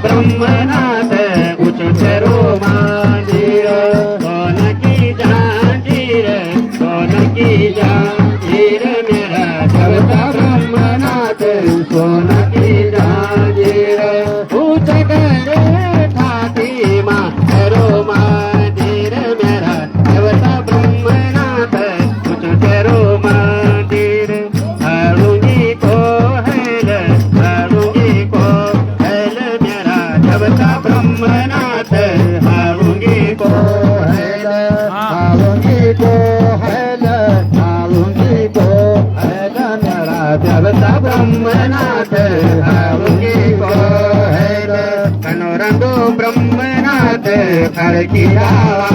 ब्रह्मनाथ उच्च रोमांचीर कौन की जहांगीर कौन की जहांगीर मेरा देवता ब्रह्मनाथ कौन की जहांगीर उच्च करे ठाती माँ रोमांचीर मेरा देवता ब्रह्मनाथ उच्च रोमांचीर हारूंगी को हेल हारूंगी को देवता ब्रह्मनाथ हारूंगी को हैल हारूंगी को हैल हारूंगी को हैल मेरा देवता ब्रह्मनाथ हारूंगी को हैल कनोरंगो ब्रह्मनाथ खड़की रावा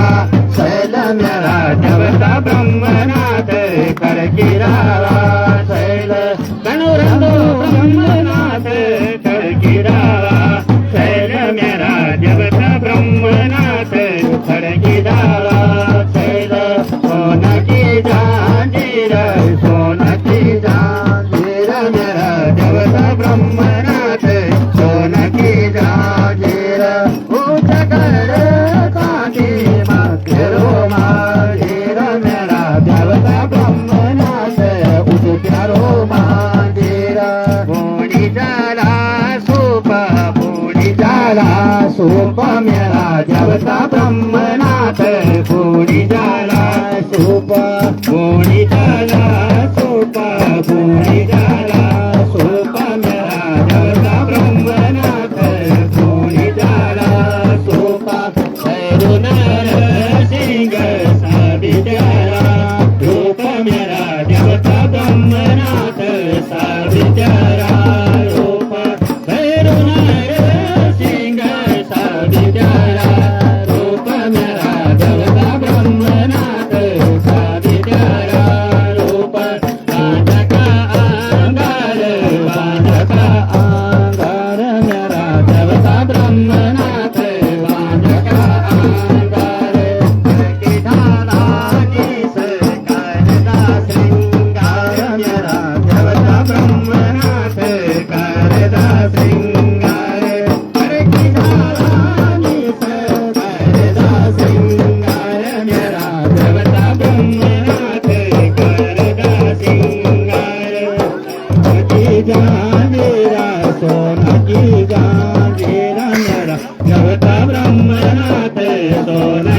शैल मेरा देवता ब्रह्मनाथ खड़की रावा शैल कनोरंगो ब्रह्मनाथ खड़की रावा मेरा देवता ब्रह्मनाथ खड़की दावा शैल सोन की जहांगीर सोन की जहांगीर मेरा देवता ब्रह्मनाथ सोन की जहांगीर उच्च कर कांटी मातेरो मांगीर मेरा देवता ब्रह्मनाथ उच्च प्यारो मांगीर बोणी जला सुपा जाला सूप मेरा देवता ब्रह्मनाथ पूरी जाला सूप पूरी जाला सूप पूरी जाला सूप मेरा देवता ब्रह्मनाथ पूरी जाला सूप करुण सिंह सावित्रा रूप मेरा देवता ब्रह्मनाथ सावित्रा रूप करुण रूप मेरा देवता ब्रह्मनाथ सावित्रा रूप वाजका अंगार मेरा देवता ब्रह्मनाथ वाजका अंगार की धारा किस करदा श्रृंगार मेरा देवता ब्रह्मनाथ करदा श्रृंगार की धारा मेरा देवता ब्रह्मनाथ करदा सिंगार की जहांगीरा सोना की जहांगीरा मेरा देवता ब्रह्मनाथ सोना